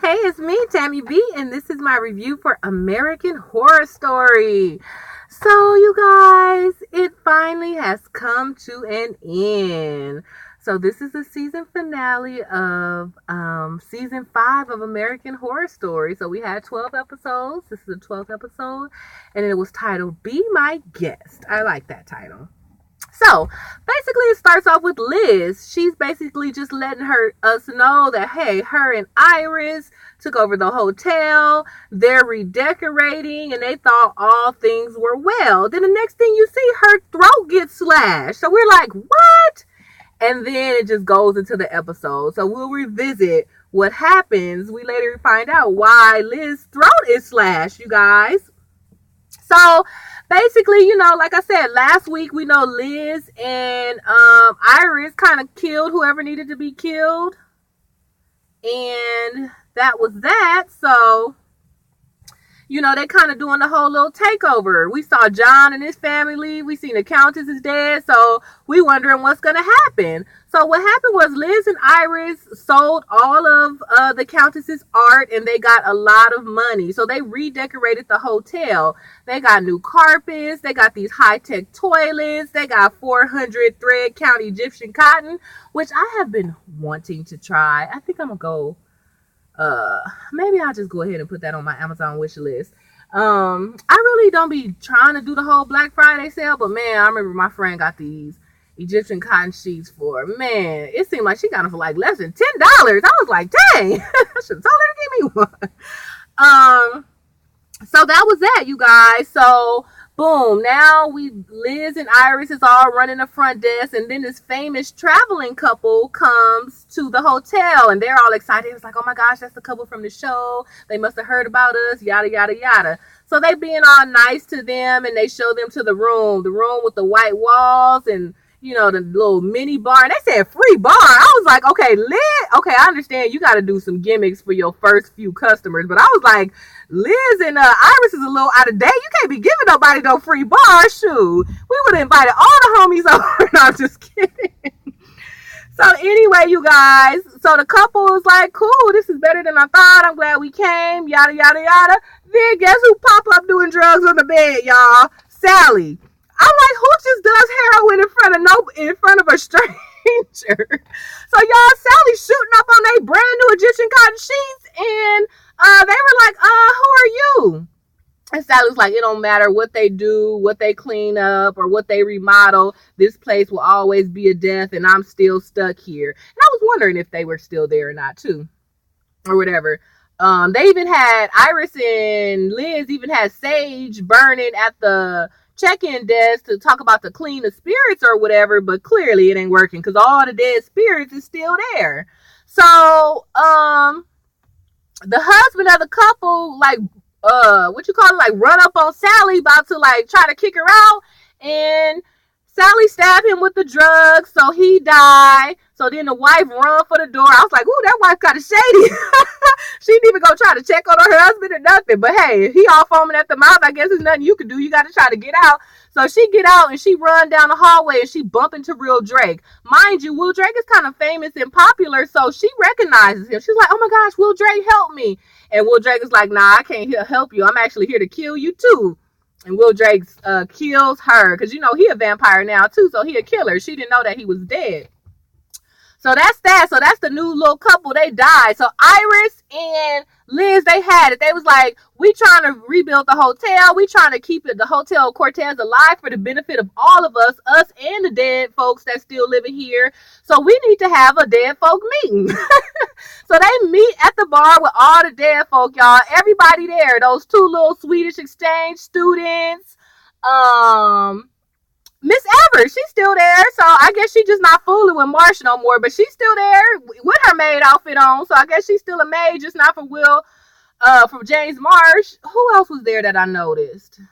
Hey, it's me, Tammy B, and this is my review for American Horror Story. So, you guys, it finally has come to an end. So, this is the season finale of season 5 of American Horror Story. So, we had 12 episodes. This is the 12th episode, and it was titled Be My Guest. I like that title. So basically it starts off with Liz. She's basically just letting us know that, hey, her and Iris took over the hotel. They're redecorating and they thought all things were well. Then the next thing you see, her throat gets slashed. So we're like, what? And then it just goes into the episode. So we'll revisit what happens. We later find out why Liz's throat is slashed, you guys. So basically, like I said, last week we know Liz and Iris kind of killed whoever needed to be killed. And that was that. So, they kind of doing the whole little takeover. We saw John and his family. We seen the Countess is dead. So we wondering what's going to happen. So what happened was Liz and Iris sold all of the Countess's art and they got a lot of money. So they redecorated the hotel. They got new carpets. They got these high-tech toilets. They got 400 thread count Egyptian cotton, which I have been wanting to try. I think I'm going to go. Maybe I'll just go ahead and put that on my Amazon wish list. I really don't be trying to do the whole Black Friday sale, but man, I remember my friend got these Egyptian cotton sheets for, man, it seemed like she got them for like less than $10. I was like, dang, I should have told her to give me one. So that was that, you guys. So boom, now Liz and Iris is all running the front desk, and then this famous traveling couple comes to the hotel, and they're all excited. It's like, oh my gosh, that's the couple from the show. They must have heard about us, yada, yada, yada. So they being all nice to them, and they show them to the room with the white walls and, the little mini bar. And they said free bar. I was like, okay, I understand you got to do some gimmicks for your first few customers. But I was like, Liz and Iris is a little out of date. You can't be giving nobody no free bar. Shoot. We would have invited all the homies over. No, I'm just kidding. So anyway, you guys. So the couple was like, cool, this is better than I thought. I'm glad we came. Yada, yada, yada. Then guess who pop up doing drugs on the bed, y'all? Sally. I'm like, who just does heroin in front of a stranger? So y'all, Sally's shooting up on their brand new Egyptian cotton sheets, and they were like, who are you? And Sally's like, it don't matter what they do, what they clean up, or what they remodel. This place will always be a death, and I'm still stuck here. And I was wondering if they were still there or not, too, or whatever. They even had Iris and Liz even had sage burning at the check-in desk to talk about the clean of spirits or whatever, but clearly it ain't working because all the dead spirits is still there. So the husband of the couple run up on Sally about to try to kick her out, and Sally stabbed him with the drugs, so he died. So then the wife run for the door. I was like, ooh, that wife kind of shady. She didn't even go try to check on her husband or nothing. But hey, he all foaming at the mouth. I guess there's nothing you can do. You got to try to get out. So she get out and she run down the hallway and she bump into Will Drake. Mind you, Will Drake is kind of famous and popular, so she recognizes him. She's like, oh my gosh, Will Drake, help me. And Will Drake is like, nah, I can't help you. I'm actually here to kill you too. And Will Drake kills her because, he a vampire now too, so he a killer. She didn't know that he was dead. So that's that. So that's the new little couple. They died. So Iris and Liz, they had it. They was like, we trying to rebuild the hotel. We trying to keep the Hotel Cortez alive for the benefit of all of us and the dead folks that still living here. So we need to have a dead folk meeting. So they meet at the bar with all the dead folk, y'all. Everybody there. Those two little Swedish exchange students. Miss Evers, she's still there, so I guess she's just not fooling with Marsh no more, but she's still there with her maid outfit on, so I guess she's still a maid, just not for from James Marsh. Who else was there that I noticed? It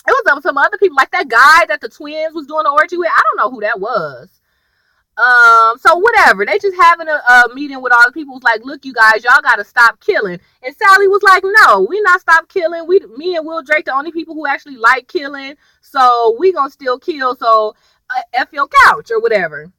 was some other people, like that guy that the twins was doing the orgy with. I don't know who that was. So whatever, they just having a meeting with all the people. Was like, look, you guys, y'all gotta stop killing. And Sally was like, no, we not stop killing. Me and Will Drake the only people who actually like killing, so we gonna still kill. So F your couch or whatever.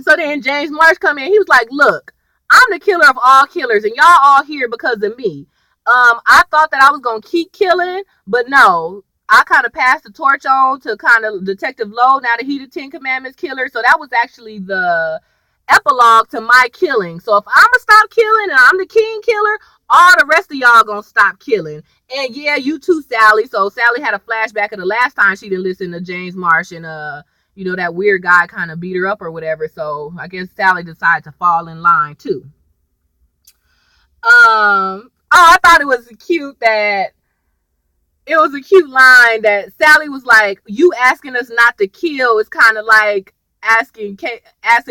So then James Marsh come in. He was like, look, I'm the killer of all killers, and y'all all here because of me. I thought that I was gonna keep killing, but no. I kind of passed the torch on to kind of Detective Lowe, now that he the Ten Commandments killer. So that was actually the epilogue to my killing. So if I'ma stop killing and I'm the king killer, all the rest of y'all gonna stop killing. And yeah, you too, Sally. So Sally had a flashback of the last time she didn't listen to James Marsh, and that weird guy kind of beat her up or whatever. So I guess Sally decided to fall in line too. I thought it was a cute line that Sally was like, "You asking us not to kill is kind of like asking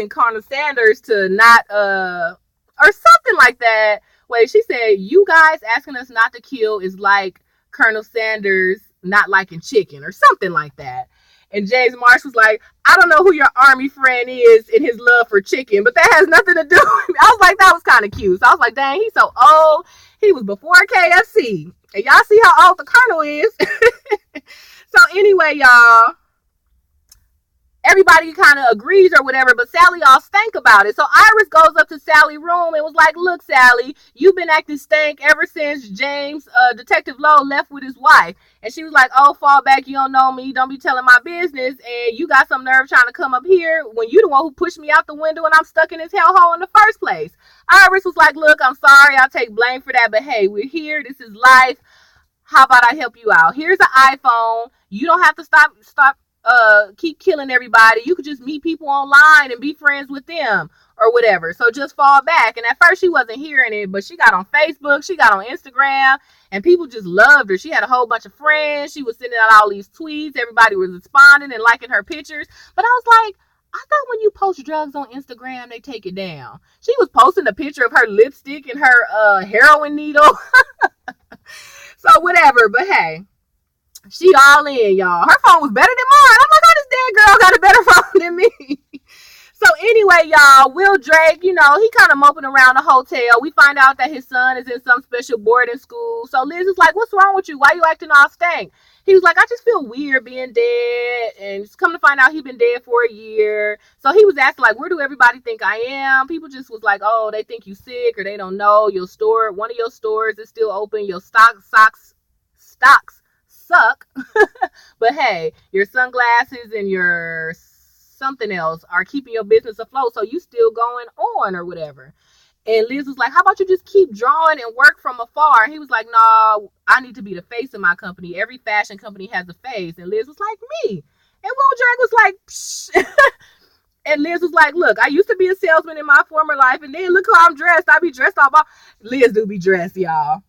Colonel Sanders to not or something like that." Wait, she said, "You guys asking us not to kill is like Colonel Sanders not liking chicken," or something like that. And James Marsh was like, "I don't know who your army friend is in his love for chicken, but that has nothing to do with me." I was like, that was kind of cute. So I was like, dang, he's so old. He was before KFC. And y'all see how old the Colonel is. So anyway, y'all, everybody kind of agrees or whatever, but Sally all stank about it. So Iris goes up to Sally's room and was like, "Look, Sally, you've been acting stank ever since Detective Lowe left with his wife." And she was like, "Oh, fall back, you don't know me, don't be telling my business, and you got some nerve trying to come up here when you the one who pushed me out the window and I'm stuck in this hellhole in the first place." Iris was like, "Look, I'm sorry, I'll take blame for that, but hey, we're here, this is life. How about I help you out? Here's an iPhone. You don't have to keep killing everybody. You could just meet people online and be friends with them or whatever. So just fall back." And at first she wasn't hearing it, but she got on Facebook, she got on Instagram, and people just loved her. She had a whole bunch of friends. She was sending out all these tweets. Everybody was responding and liking her pictures. But I was like, I thought when you post drugs on Instagram, they take it down. She was posting a picture of her lipstick and her heroin needle. So whatever, but hey, she all in, y'all. Her phone was better than mine. I'm like, oh, this dead girl got a better phone than me. So anyway, y'all, Will Drake, he kind of moping around the hotel. We find out that his son is in some special boarding school. So Liz is like, "What's wrong with you? Why you acting all stank?" He was like, "I just feel weird being dead." And just come to find out he'd been dead for a year. So he was asking, like, "Where do everybody think I am?" People just was like, "Oh, they think you sick, or they don't know. One of your stores is still open. Your stocks suck." But hey, your sunglasses and your something else are keeping your business afloat, so you still going on or whatever. And Liz was like, "How about you just keep drawing and work from afar?" And he was like, "No, I need to be the face of my company. Every fashion company has a face." And Liz was like, "Me." And Will Drake was like, "Psh." And Liz was like, "Look, I used to be a salesman in my former life, and then look how I'm dressed. I be dressed all about." Liz do be dressed, y'all.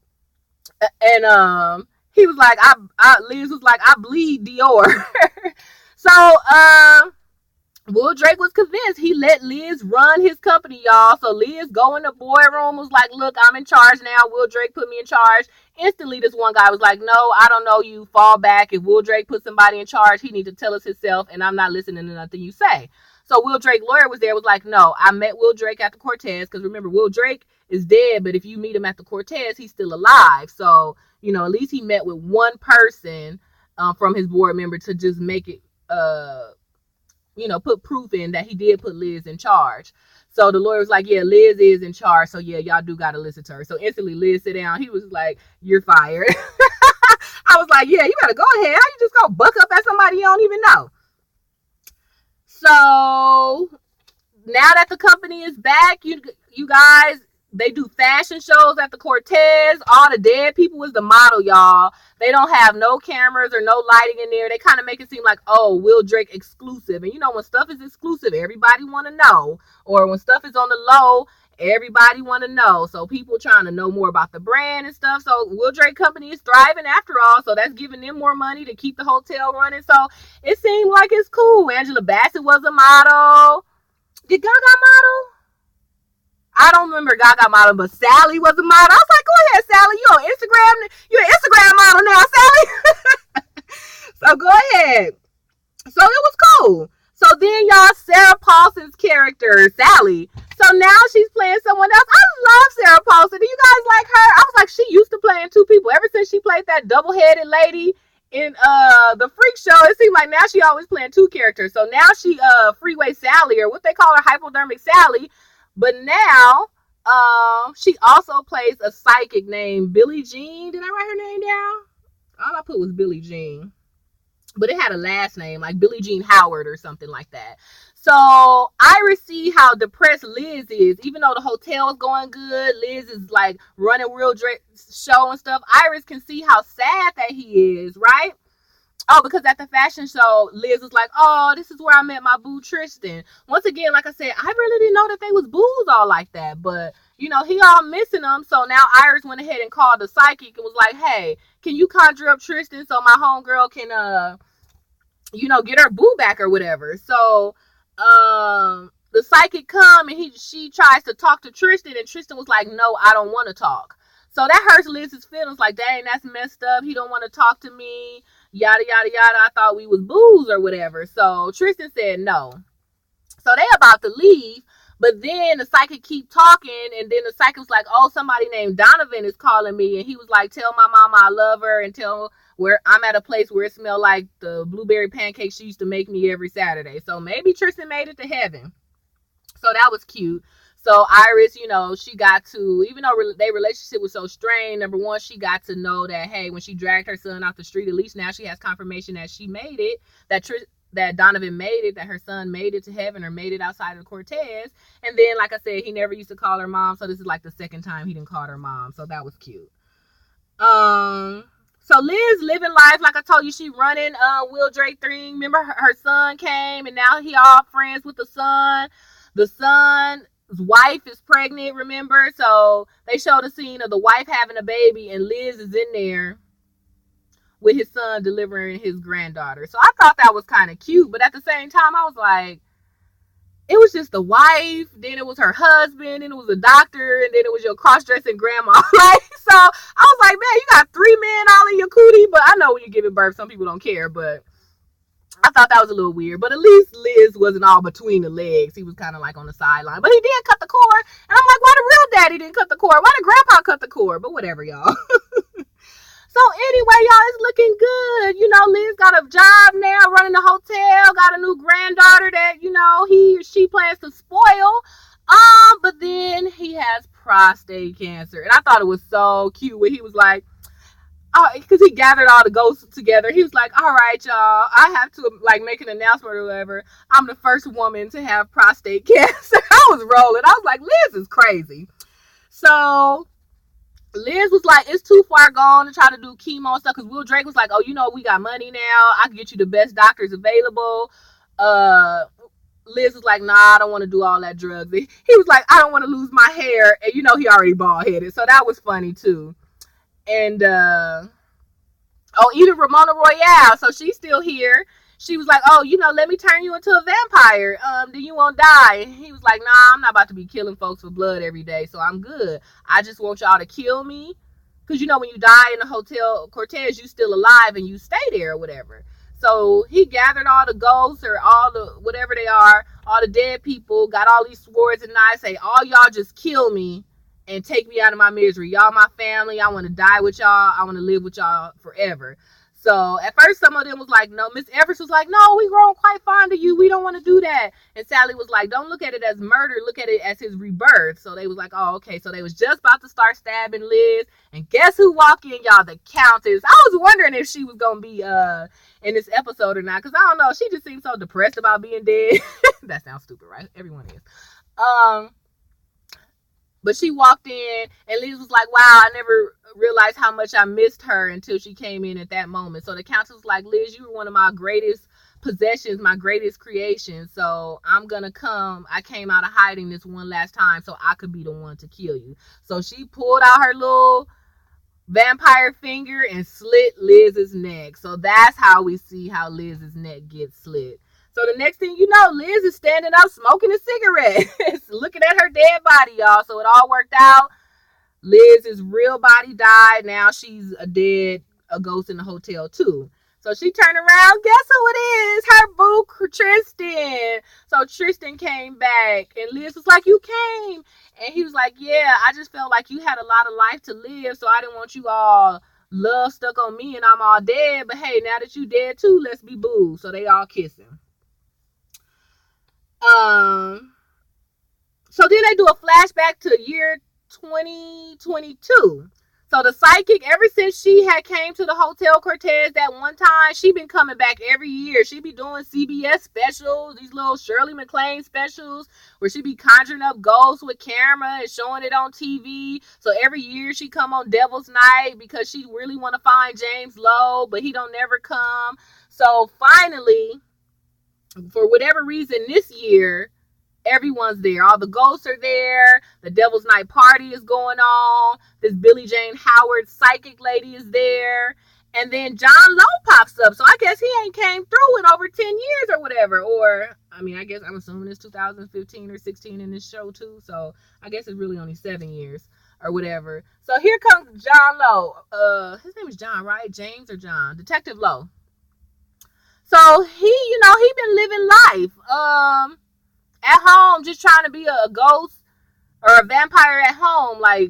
And he was like, Liz was like, "I bleed Dior." So Will Drake was convinced. He let Liz run his company, y'all. So Liz go in the boardroom, was like, "Look, I'm in charge now. Will Drake put me in charge." Instantly, this one guy was like, "No, I don't know you. Fall back. If Will Drake put somebody in charge, he need to tell us himself, and I'm not listening to nothing you say." So Will Drake's lawyer was there, was like, "No, I met Will Drake at the Cortez," because remember, Will Drake is dead, but if you meet him at the Cortez, he's still alive. So, at least he met with one person from his board member to just make it put proof in that he did put Liz in charge. So the lawyer was like, "Yeah, Liz is in charge. So yeah, y'all do got to listen to her." So instantly Liz sit down. He was like, "You're fired." I was like, "Yeah, you better go ahead. How you just go buck up at somebody you don't even know?" So now that the company is back, you guys, they do fashion shows at the Cortez. All the dead people is the model, y'all. They don't have no cameras or no lighting in there. They kind of make it seem like, oh, Will Drake exclusive. And when stuff is exclusive, everybody want to know. Or when stuff is on the low, everybody want to know. So people trying to know more about the brand and stuff. So Will Drake company is thriving after all. So that's giving them more money to keep the hotel running. So it seemed like it's cool. Angela Bassett was a model. Did Gaga model? I don't remember Gaga model, but Sally was a model. I was like, "Go ahead, Sally. You on Instagram? You're an Instagram model now, Sally." So go ahead. So it was cool. So then, y'all, Sarah Paulson's character, Sally. So now she's playing someone else. I love Sarah Paulson. Do you guys like her? I was like, she used to play in two people. Ever since she played that double-headed lady in the Freak Show, it seemed like now she always playing two characters. So now she Freeway Sally, or what they call her, Hypodermic Sally. But now She also plays a psychic named Billie Jean. Did I write her name down? All I put was Billie Jean, but it had a last name like Billie Jean Howard or something like that. So Iris see how depressed Liz is. Even though the hotel is going good, Liz is like running real show and stuff. Iris can see how sad that he is, right? Oh, because at the fashion show, Liz was like, oh, this is where I met my boo Tristan. Once again, like I said, I really didn't know that they was boos all like that. But, you know, he all missing them. So now Iris went ahead and called the psychic and was like, hey, can you conjure up Tristan so my homegirl can, you know, get her boo back or whatever. So the psychic come and she tries to talk to Tristan, and Tristan was like, no, I don't want to talk. So that hurts Liz's feelings, like, dang, that's messed up. He don't want to talk to me, yada, yada, yada. I thought we was boos or whatever. So Tristan said no. So they about to leave, but then the psychic keep talking, and then the psychic was like, oh, somebody named Donovan is calling me. And he was like, tell my mama I love her, and tell where I'm at a place where it smelled like the blueberry pancakes she used to make me every Saturday. So maybe Tristan made it to heaven. So that was cute. So Iris, you know, she got to, even though their relationship was so strained, number one, she got to know that, hey, when she dragged her son off the street, at least now she has confirmation that she made it, that Donovan made it, that her son made it to heaven or made it outside of Cortez. And then, like I said, he never used to call her mom. So this is like the second time he didn't call her mom. So that was cute. So Liz living life, like I told you, she running Will Drake thing. Remember her son came, and now he all friends with the son. The son's wife is pregnant, remember? So they showed a scene of the wife having a baby, and Liz is in there with his son delivering his granddaughter. So I thought that was kind of cute, but at the same time, I was like, it was just the wife, then it was her husband, then it was a doctor, and then it was your cross-dressing grandma. Like, so I was like, man, you got 3 men all in your cootie, but I know when you're giving birth, some people don't care, but I thought that was a little weird. But at least Liz wasn't all between the legs. He was kind of like on the sideline. But he did cut the cord. And I'm like, why the real daddy didn't cut the cord? Why did grandpa cut the cord? But whatever, y'all. So anyway, y'all, it's looking good. You know, Liz got a job now running the hotel. Got a new granddaughter that, you know, he or she plans to spoil. But then he has prostate cancer. And I thought it was so cute when he was like, because he gathered all the ghosts together. He was like, all right, y'all, I have to like make an announcement or whatever. I'm the first woman to have prostate cancer. I was rolling. I was like, Liz is crazy. So Liz was like, it's too far gone to try to do chemo and stuff, because Will Drake was like, oh, you know, we got money now. I can get you the best doctors available. Liz was like, nah, I don't want to do all that drugs. He was like, I don't want to lose my hair. And you know, he already bald-headed. So that was funny too. And even Ramona Royale, so she's still here. She was like, oh, you know, let me turn you into a vampire. Then you won't die. And he was like, nah, I'm not about to be killing folks for blood every day, so I'm good. I just want y'all to kill me. Because, you know, when you die in the Hotel Cortez, you still alive and you stay there or whatever. So he gathered all the ghosts or all the, whatever they are, all the dead people, got all these swords and knives, say, all y'all just kill me and take me out of my misery. Y'all my family. I want to die with y'all. I want to live with y'all forever. So at first some of them was like, no. Miss Evers was like, no, we grown quite fond of you. We don't want to do that. And Sally was like, don't look at it as murder. Look at it as his rebirth. So they was like, oh, okay. So they was just about to start stabbing Liz. And guess who walked in, y'all? The Countess. I was wondering if she was going to be in this episode or not. Because I don't know. She just seemed so depressed about being dead. That sounds stupid, right? Everyone is. But she walked in, and Liz was like, wow, I never realized how much I missed her until she came in at that moment. So the Countess was like, Liz, you were one of my greatest possessions, my greatest creations. So I'm going to come. I came out of hiding this one last time so I could be the one to kill you. So she pulled out her little vampire finger and slit Liz's neck. So that's how we see how Liz's neck gets slit. So the next thing you know, Liz is standing up smoking a cigarette, looking at her dead body, y'all. So it all worked out. Liz's real body died. Now she's a ghost in the hotel too. So she turned around. Guess who it is? Her boo, Tristan. So Tristan came back, and Liz was like, you came. And he was like, yeah, I just felt like you had a lot of life to live, so I didn't want you all love stuck on me and I'm all dead. But hey, now that you dead too, let's be boo. So they all kissing. So then they do a flashback to year 2022. So the psychic, ever since she had came to the Hotel Cortez that one time, she been coming back every year. She be doing CBS specials, these little Shirley MacLaine specials, where she be conjuring up ghosts with camera and showing it on TV. So every year she come on Devil's Night because she really want to find James Lowe, but he don't never come. So finally, for whatever reason, this year, everyone's there. All the ghosts are there. The Devil's Night party is going on. This Billie Jane Howard psychic lady is there. And then John Lowe pops up. So I guess he ain't came through in over 10 years or whatever. Or, I mean, I guess I'm assuming it's 2015 or 16 in this show too. So I guess it's really only 7 years or whatever. So here comes John Lowe. His name is John, right? James or John? Detective Lowe. So he been living life. At home, just trying to be a ghost or a vampire at home, like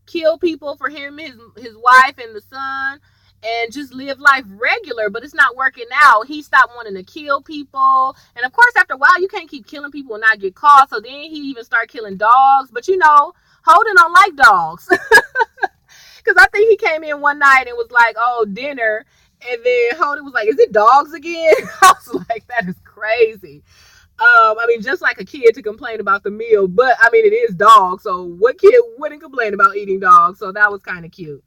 kill people for him, his wife, and the son, and just live life regular. But it's not working out. He stopped wanting to kill people, and of course, after a while, you can't keep killing people and not get caught. So then he even started killing dogs. But Holden don't like dogs, because I think he came in one night and was like, "Oh, dinner," and then Holden was like, "Is it dogs again?" I was like, "That is crazy." I mean, just like a kid to complain about the meal, but I mean, it is dog. So what kid wouldn't complain about eating dogs? So that was kind of cute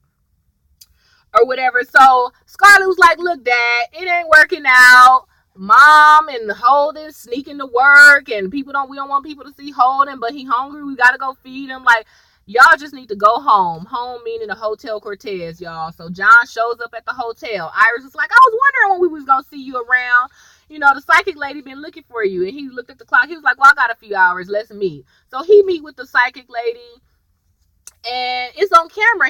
or whatever. So Scarlett was like, look, Dad, it ain't working out. Mom and Holden sneaking to work, and we don't want people to see Holden, but he hungry. We got to go feed him. Like, y'all just need to go home. Home meaning the Hotel Cortez, y'all. So John shows up at the hotel. Iris is like, I was wondering when we was going to see you around. The psychic lady been looking for you. And he looked at the clock. He was like, well, I got a few hours. Let's meet. So he meet with the psychic lady. And it's on camera.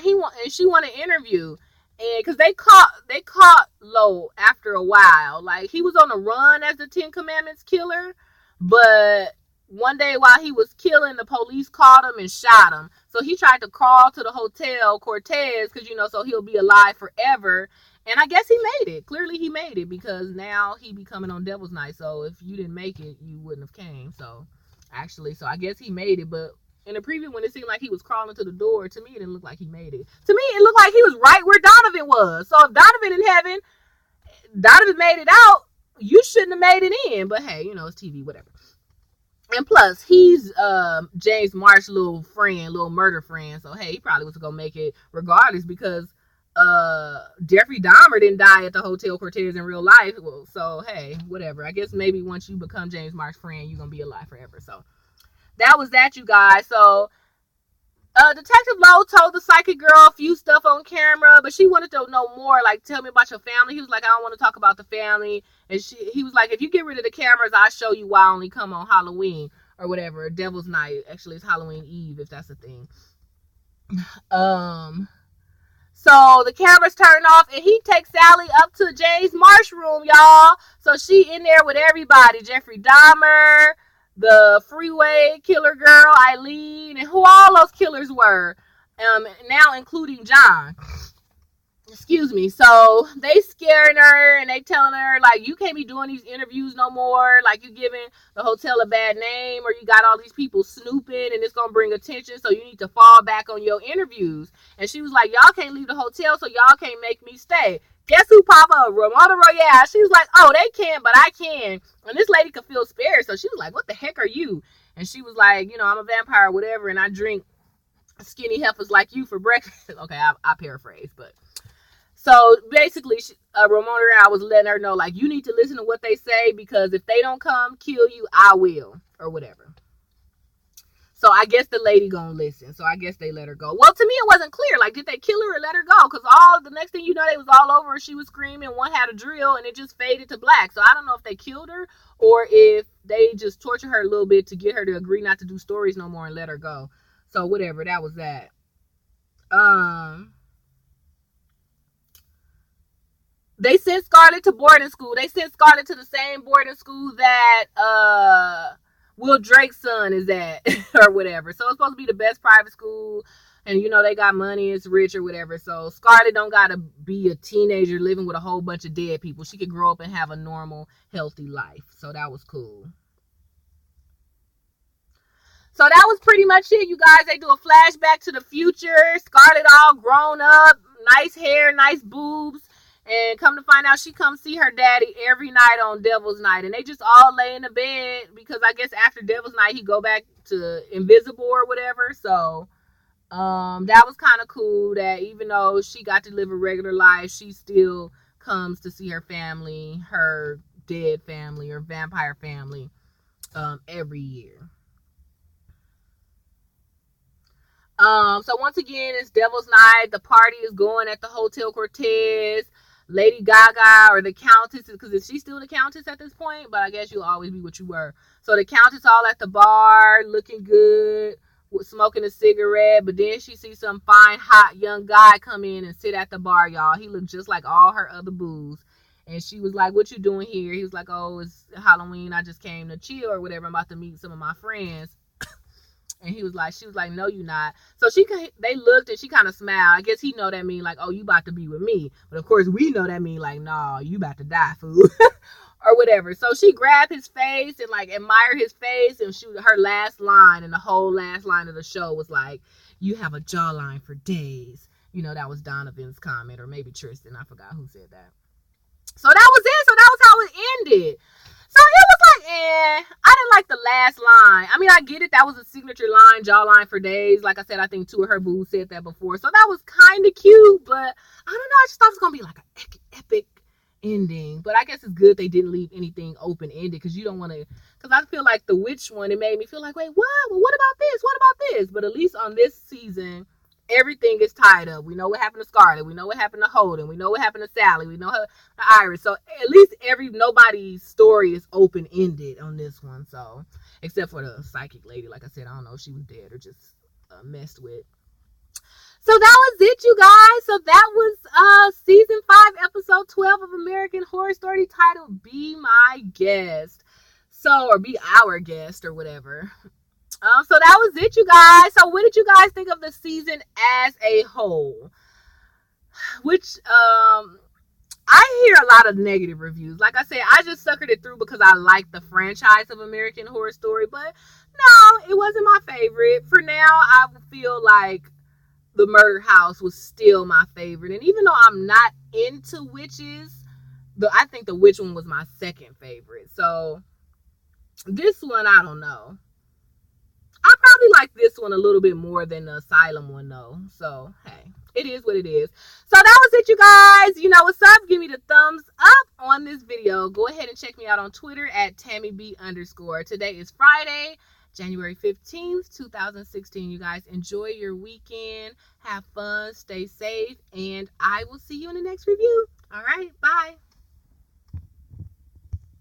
She want an interview. And because they caught Lowe after a while. Like, he was on the run as the 10 Commandments killer. But one day while he was killing, the police caught him and shot him. So he tried to crawl to the Hotel Cortez because, so he'll be alive forever. And I guess he made it. Clearly he made it, because now he be coming on Devil's Night. So if you didn't make it, you wouldn't have came. So I guess he made it. But in the preview, when it seemed like he was crawling to the door, to me, it didn't look like he made it. To me, it looked like he was right where Donovan was. So if Donovan in heaven, Donovan made it out, you shouldn't have made it in. But hey, it's TV, whatever. And plus, he's James Marsh's little murder friend. So hey, he probably was going to make it regardless, because Jeffrey Dahmer didn't die at the Hotel Cortez in real life. Well, so hey, whatever. I guess maybe once you become James Marsh's friend, you're gonna be alive forever. So that was that, you guys. So Detective Lowe told the psychic girl a few stuff on camera, but she wanted to know more. Like, tell me about your family. He was like, I don't want to talk about the family. And he was like, if you get rid of the cameras, I'll show you why I only come on Halloween or whatever. Devil's Night. Actually, it's Halloween Eve, if that's a thing. So the cameras turn off, and he takes Sally up to James Marsh room, y'all. So she in there with everybody. Jeffrey Dahmer, the freeway killer girl, Eileen, and who all those killers were. Now including John. Excuse me. So they scaring her, and they telling her, like, you can't be doing these interviews no more. Like, you giving the hotel a bad name, or you got all these people snooping, and it's going to bring attention. So you need to fall back on your interviews. And she was like, y'all can't leave the hotel, so y'all can't make me stay. Guess who popped up? Ramona Royale. She was like, oh, they can, but I can. And this lady could feel scared. So she was like, what the heck are you? And she was like, I'm a vampire, whatever, and I drink skinny heifers like you for breakfast. Okay, I paraphrase, but. So basically, Ramona and I was letting her know, like, you need to listen to what they say, because if they don't come kill you, I will, or whatever. So I guess the lady gonna listen. So I guess they let her go. Well, to me, it wasn't clear. Like, did they kill her or let her go? Because the next thing you know, they was all over her. She was screaming. One had a drill, and it just faded to black. So I don't know if they killed her or if they just tortured her a little bit to get her to agree not to do stories no more and let her go. So whatever, that was that. They sent Scarlett to boarding school. They sent Scarlett to the same boarding school that Will Drake's son is at or whatever. So it's supposed to be the best private school. And, they got money, it's rich or whatever. So Scarlett don't got to be a teenager living with a whole bunch of dead people. She could grow up and have a normal, healthy life. So that was cool. So that was pretty much it, you guys. They do a flashback to the future. Scarlett all grown up, nice hair, nice boobs. And come to find out, she comes see her daddy every night on Devil's Night. And they just all lay in the bed because I guess after Devil's Night, he go back to invisible or whatever. So that was kind of cool that even though she got to live a regular life, she still comes to see her family, her dead family or vampire family every year. So once again, it's Devil's Night. The party is going at the Hotel Cortez. Lady Gaga or the Countess, because is she still the Countess at this point? But I guess you'll always be what you were. So the Countess all at the bar, looking good, smoking a cigarette. But then she sees some fine, hot, young guy come in and sit at the bar, y'all. He looked just like all her other boos. And she was like, what you doing here? He was like, oh, it's Halloween. I just came to chill or whatever. I'm about to meet some of my friends. And she was like, no, you not. So they looked and she kind of smiled. I guess he know that mean like, oh, you about to be with me. But of course we know that mean like, nah, you about to die, fool. Or whatever. So she grabbed his face and like admired his face. And her last line and the whole last line of the show was like, you have a jawline for days. You know, that was Donovan's comment, or maybe Tristan. I forgot who said that. So that was it. So that was how it ended. So it was like, I didn't like the last line. I mean, I get it. That was a signature line, jawline for days. Like I said, I think 2 of her boos said that before. So that was kind of cute, but I don't know. I just thought it was going to be like an epic ending. But I guess it's good they didn't leave anything open-ended because you don't want to, because I feel like the witch one, it made me feel like, wait, what? Well, what about this? What about this? But at least on this season, everything is tied up. We know what happened to Scarlett. We know what happened to Holden. We know what happened to Sally. We know Iris. So at least nobody's story is open ended on this one. So except for the psychic lady, like I said, I don't know if she was dead or just messed with. So that was it, you guys. So that was season 5, episode 12 of American Horror Story, titled "Be My Guest." So, or be our guest or whatever. So that was it, you guys. So what did you guys think of the season as a whole? Which, I hear a lot of negative reviews. Like I said, I just suckered it through because I like the franchise of American Horror Story. But no, it wasn't my favorite. For now, I feel like The Murder House was still my favorite. And even though I'm not into witches, I think the witch one was my second favorite. So this one, I don't know. I probably like this one a little bit more than the Asylum one, though. So, hey, it is what it is. So, that was it, you guys. You know what's up? Give me the thumbs up on this video. Go ahead and check me out on Twitter at TammyB_. Today is Friday, January 15th, 2016. You guys enjoy your weekend. Have fun. Stay safe. And I will see you in the next review. All right. Bye.